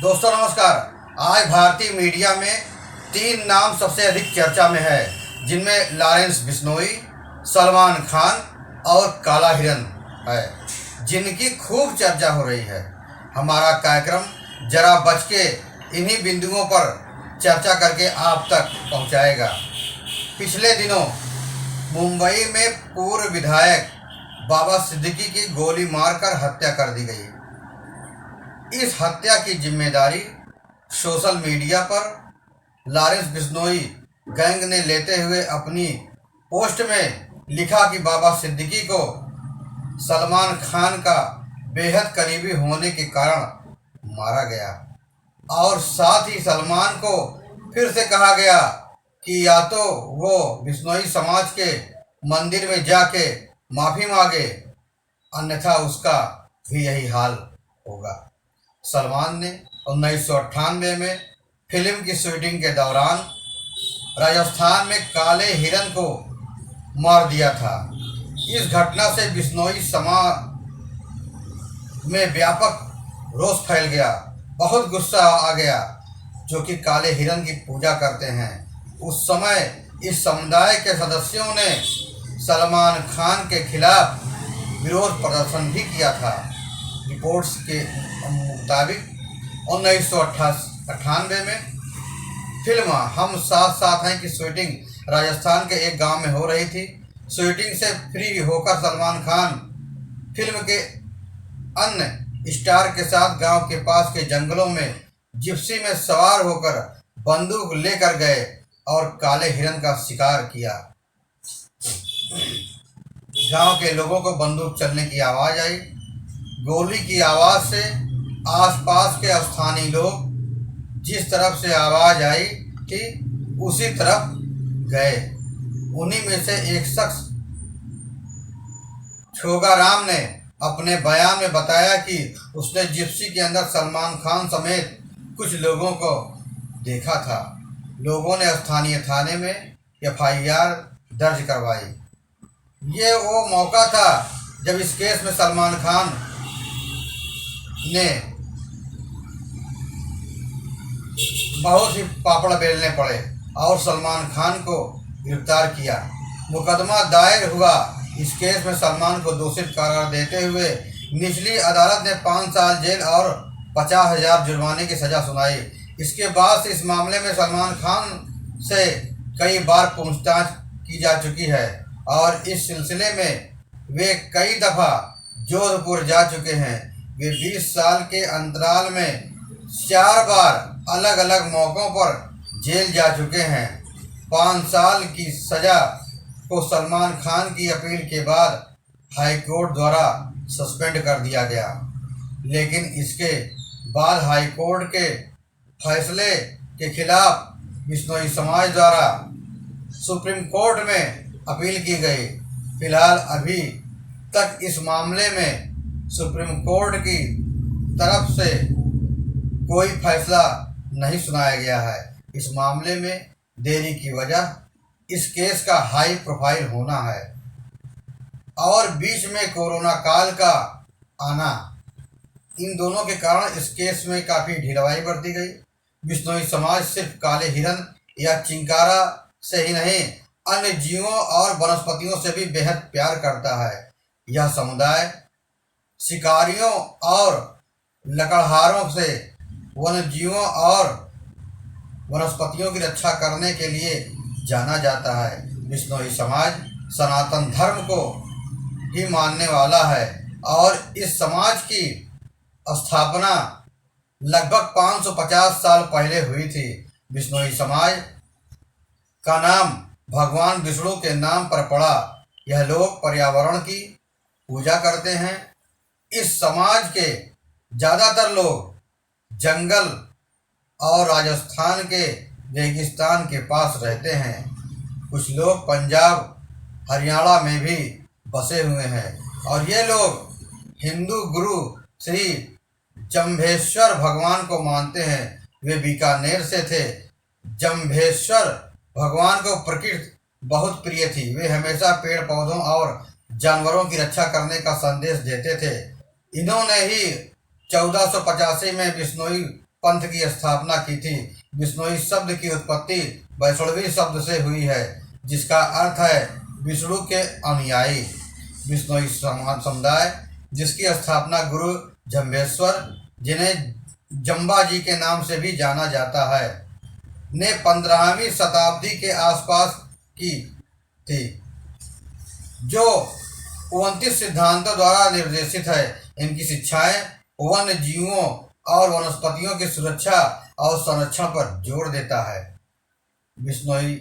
दोस्तों नमस्कार। आज भारतीय मीडिया में तीन नाम सबसे अधिक चर्चा में है, जिनमें लॉरेंस बिश्नोई, सलमान खान और काला हिरन है, जिनकी खूब चर्चा हो रही है। हमारा कार्यक्रम जरा बच के इन्हीं बिंदुओं पर चर्चा करके आप तक पहुंचाएगा। पिछले दिनों मुंबई में पूर्व विधायक बाबा सिद्दीकी की गोली मारकर हत्या कर दी गई। इस हत्या की जिम्मेदारी सोशल मीडिया पर लॉरेंस बिश्नोई गैंग ने लेते हुए अपनी पोस्ट में लिखा कि बाबा सिद्दीकी को सलमान खान का बेहद करीबी होने के कारण मारा गया और साथ ही सलमान को फिर से कहा गया कि या तो वो बिश्नोई समाज के मंदिर में जाके माफ़ी मांगे, अन्यथा उसका भी यही हाल होगा। सलमान ने 1998 में फिल्म की शूटिंग के दौरान राजस्थान में काले हिरन को मार दिया था। इस घटना से बिश्नोई समाज में व्यापक रोष फैल गया। बहुत गुस्सा आ गया, जो कि काले हिरन की पूजा करते हैं। उस समय इस समुदाय के सदस्यों ने सलमान खान के खिलाफ विरोध प्रदर्शन भी किया था। रिपोर्ट्स के मुताबिक 1998 में फिल्म हम साथ साथ हैं की शूटिंग राजस्थान के एक गांव में हो रही थी। शूटिंग से फ्री होकर सलमान खान फिल्म के अन्य स्टार के साथ गांव के पास के जंगलों में जिप्सी में सवार होकर बंदूक लेकर गए और काले हिरन का शिकार किया। गांव के लोगों को बंदूक चलने की आवाज़ आई। गोली की आवाज़ से आसपास के स्थानीय लोग जिस तरफ से आवाज़ आई थी उसी तरफ गए। उन्हीं में से एक शख्स छोगाराम ने अपने बयान में बताया कि उसने जिप्सी के अंदर सलमान खान समेत कुछ लोगों को देखा था। लोगों ने स्थानीय थाने में एफआईआर दर्ज करवाई। ये वो मौका था जब इस केस में सलमान खान ने बहुत ही पापड़ बेलने पड़े और सलमान खान को गिरफ्तार किया। मुकदमा दायर हुआ। इस केस में सलमान को दोषी करार देते हुए निचली अदालत ने 5 साल जेल और 50,000 जुर्माने की सज़ा सुनाई। इसके बाद से इस मामले में सलमान खान से कई बार पूछताछ की जा चुकी है और इस सिलसिले में वे कई दफ़ा जोधपुर जा चुके हैं। वे 20 साल के अंतराल में 4 बार अलग अलग मौक़ों पर जेल जा चुके हैं। 5 साल की सज़ा को सलमान खान की अपील के बाद हाई कोर्ट द्वारा सस्पेंड कर दिया गया, लेकिन इसके बाद हाई कोर्ट के फैसले के खिलाफ बिश्नोई समाज द्वारा सुप्रीम कोर्ट में अपील की गई। फिलहाल अभी तक इस मामले में सुप्रीम कोर्ट की तरफ से कोई फैसला नहीं सुनाया गया है। इस मामले में देरी की वजह इस केस का हाई प्रोफाइल होना है और बीच में कोरोना काल का आना, इन दोनों के कारण इस केस में काफ़ी ढिलवाई बरती गई। बिश्नोई समाज सिर्फ काले हिरन या चिंकारा से ही नहीं, अन्य जीवों और वनस्पतियों से भी बेहद प्यार करता है। यह समुदाय शिकारियों और लकड़हारों से वन्य जीवों और वनस्पतियों की रक्षा करने के लिए जाना जाता है। बिश्नोई समाज सनातन धर्म को ही मानने वाला है और इस समाज की स्थापना लगभग 550 साल पहले हुई थी। बिश्नोई समाज का नाम भगवान विष्णु के नाम पर पड़ा। यह लोग पर्यावरण की पूजा करते हैं। इस समाज के ज़्यादातर लोग जंगल और राजस्थान के रेगिस्तान के पास रहते हैं। कुछ लोग पंजाब हरियाणा में भी बसे हुए हैं और ये लोग हिंदू गुरु श्री जम्भेश्वर भगवान को मानते हैं। वे बीकानेर से थे। जम्भेश्वर भगवान को प्रकृति बहुत प्रिय थी। वे हमेशा पेड़ पौधों और जानवरों की रक्षा करने का संदेश देते थे। इन्होंने ही 1485 में बिश्नोई पंथ की स्थापना की थी। बिश्नोई शब्द की उत्पत्ति वैष्णवी शब्द से हुई है, जिसका अर्थ है विष्णु के अनुयायी। बिश्नोई समुदाय, जिसकी स्थापना गुरु जम्भेश्वर, जिन्हें जम्बा जी के नाम से भी जाना जाता है, ने 15वीं शताब्दी के आसपास की थी, जो 29 सिद्धांतों द्वारा निर्देशित है। इनकी शिक्षाएं वन्य जीवों और वनस्पतियों की सुरक्षा और संरक्षण पर जोर देता है। बिश्नोई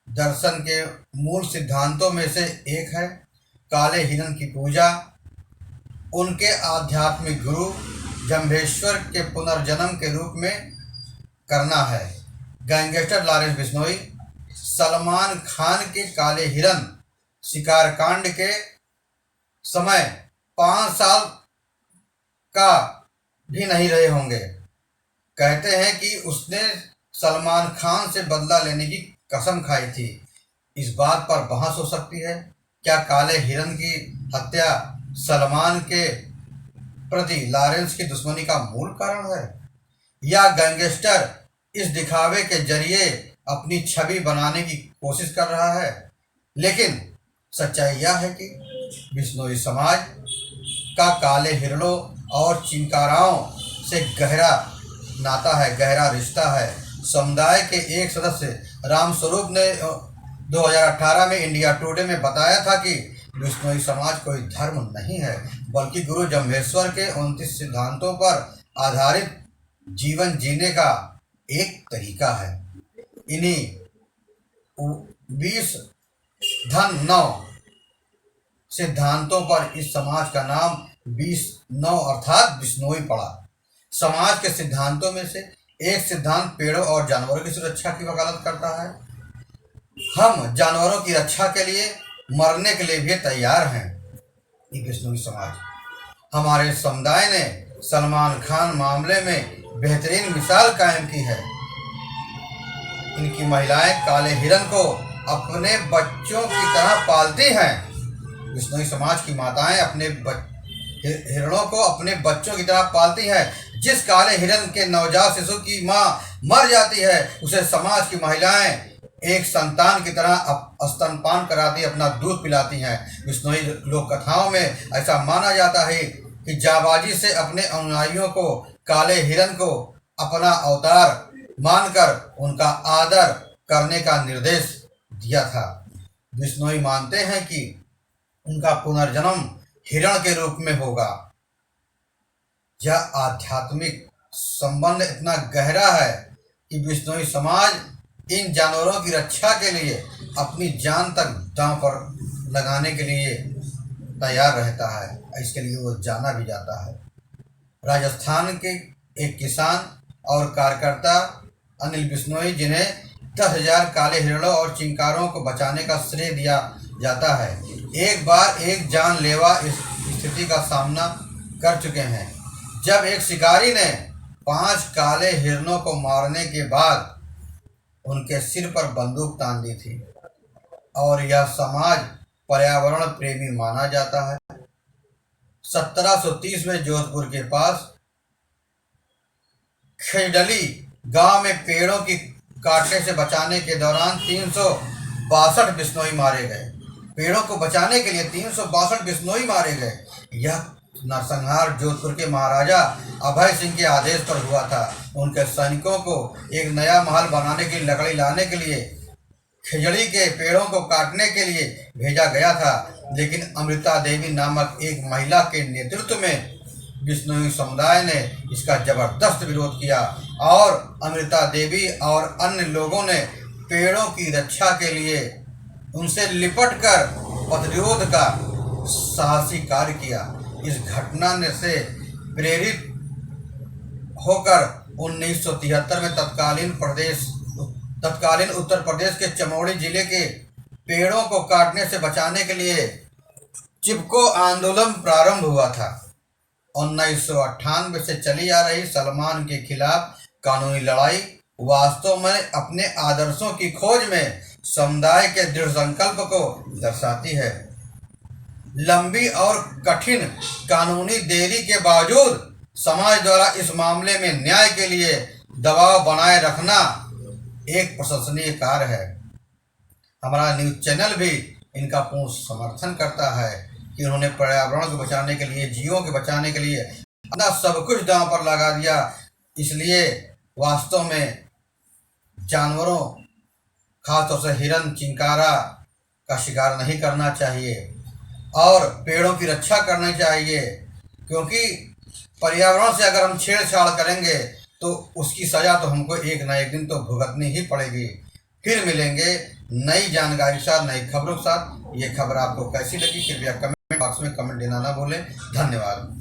दर्शन के मूल सिद्धांतों में से एक है काले हिरण की पूजा। उनके आध्यात्मिक गुरु जम्भेश्वर के पुनर्जन्म के रूप में करना है। गैंगस्टर लॉरेंस बिश्नोई सलमान खान के काले हिरण शिकार कांड के समय 5 साल का भी नहीं रहे होंगे। कहते हैं कि उसने सलमान खान से बदला लेने की कसम खाई थी। इस बात पर बहस हो सकती है, क्या काले हिरण की हत्या सलमान के प्रति लॉरेंस की दुश्मनी का मूल कारण है, या गैंगस्टर इस दिखावे के जरिए अपनी छवि बनाने की कोशिश कर रहा है। लेकिन सच्चाई यह है कि बिश्नोई समाज का काले हिरणों और चिंकाराओं से गहरा नाता है, गहरा रिश्ता है। समुदाय के एक सदस्य रामस्वरूप ने 2018 में इंडिया टुडे में बताया था कि बिश्नोई समाज कोई धर्म नहीं है, बल्कि गुरु जम्भेश्वर के 29 सिद्धांतों पर आधारित जीवन जीने का एक तरीका है। इन्हीं 20-9 सिद्धांतों पर इस समाज का नाम 20-9 अर्थात बिश्नोई पड़ा। समाज के सिद्धांतों में से एक सिद्धांत पेड़ों और जानवरों की सुरक्षा की वकालत करता है। हम जानवरों की रक्षा के लिए मरने के लिए भी तैयार हैं। ये बिश्नोई समाज, हमारे समुदाय ने सलमान खान मामले में बेहतरीन मिसाल कायम की है। इनकी महिलाएं काले हिरण को अपने बच्चों की तरह पालती हैं। बिश्नोई समाज की माताएं अपने हिरणों को अपने बच्चों की तरह पालती हैं। जिस काले हिरण के नवजात शिशु की मां मर जाती है, उसे समाज की महिलाएं एक संतान की तरह स्तनपान कराती, अपना दूध पिलाती हैं। बिश्नोई लोक कथाओं में ऐसा माना जाता है कि जाबाजी से अपने अनुयायियों को काले हिरण को अपना अवतार मानकर उनका आदर करने का निर्देश दिया था। बिश्नोई मानते हैं कि उनका पुनर्जन्म हिरण के रूप में होगा। यह आध्यात्मिक संबंध इतना गहरा है कि बिश्नोई समाज इन जानवरों की रक्षा के लिए अपनी जान तक दांव पर लगाने के लिए तैयार रहता है। इसके लिए वो जाना भी जाता है। राजस्थान के एक किसान और कार्यकर्ता अनिल बिश्नोई, जिन्हें 10,000 काले हिरणों और चिंकारों को बचाने का श्रेय दिया जाता है, एक बार एक जानलेवा स्थिति का सामना कर चुके हैं, जब एक शिकारी ने 5 काले हिरणों को मारने के बाद उनके सिर पर बंदूक तान दी थी। और यह समाज पर्यावरण प्रेमी माना जाता है। 1730 में जोधपुर के पास खेजडली गांव में पेड़ों की काटने से बचाने के दौरान 362 बिश्नोई मारे गए। पेड़ों को बचाने के लिए 362 बिश्नोई मारे गए। यह नरसंहार जोधपुर के महाराजा अभय सिंह के आदेश पर हुआ था। उनके सैनिकों को एक नया महल बनाने की लकड़ी लाने के लिए खेजड़ी के पेड़ों को काटने के लिए भेजा गया था, लेकिन अमृता देवी नामक एक महिला के नेतृत्व में बिश्नोई समुदाय ने इसका जबरदस्त विरोध किया और अमृता देवी और अन्य लोगों ने पेड़ों की रक्षा के लिए उनसे लिपट कर प्रतिरोध का साहसी कार्य किया। इस घटना ने से प्रेरित होकर 1973 में तत्कालीन उत्तर प्रदेश के चमोली जिले के पेड़ों को काटने से बचाने के लिए चिपको आंदोलन प्रारंभ हुआ था। 1998 से चली आ रही सलमान के खिलाफ कानूनी लड़ाई वास्तव में अपने आदर्शों की खोज में समुदाय के दृढ़ संकल्प को दर्शाती है। लंबी और कठिन कानूनी देरी के बावजूद समाज द्वारा इस मामले में न्याय के लिए दबाव बनाए रखना एक प्रशंसनीय कार्य है। हमारा न्यूज़ चैनल भी इनका पूर्ण समर्थन करता है कि उन्होंने पर्यावरण को बचाने के लिए, जीवों के बचाने के लिए अपना सब कुछ दांव पर लगा दिया। इसलिए वास्तव में जानवरों, खासतौर से हिरन, चिंकारा का शिकार नहीं करना चाहिए और पेड़ों की रक्षा करनी चाहिए, क्योंकि पर्यावरण से अगर हम छेड़छाड़ करेंगे तो उसकी सज़ा तो हमको एक ना एक दिन तो भुगतनी ही पड़ेगी। फिर मिलेंगे नई जानकारी के साथ, नई खबरों के साथ। ये खबर आपको कैसी लगी कृपया कमेंट बॉक्स में कमेंट देना ना भूलें। धन्यवाद।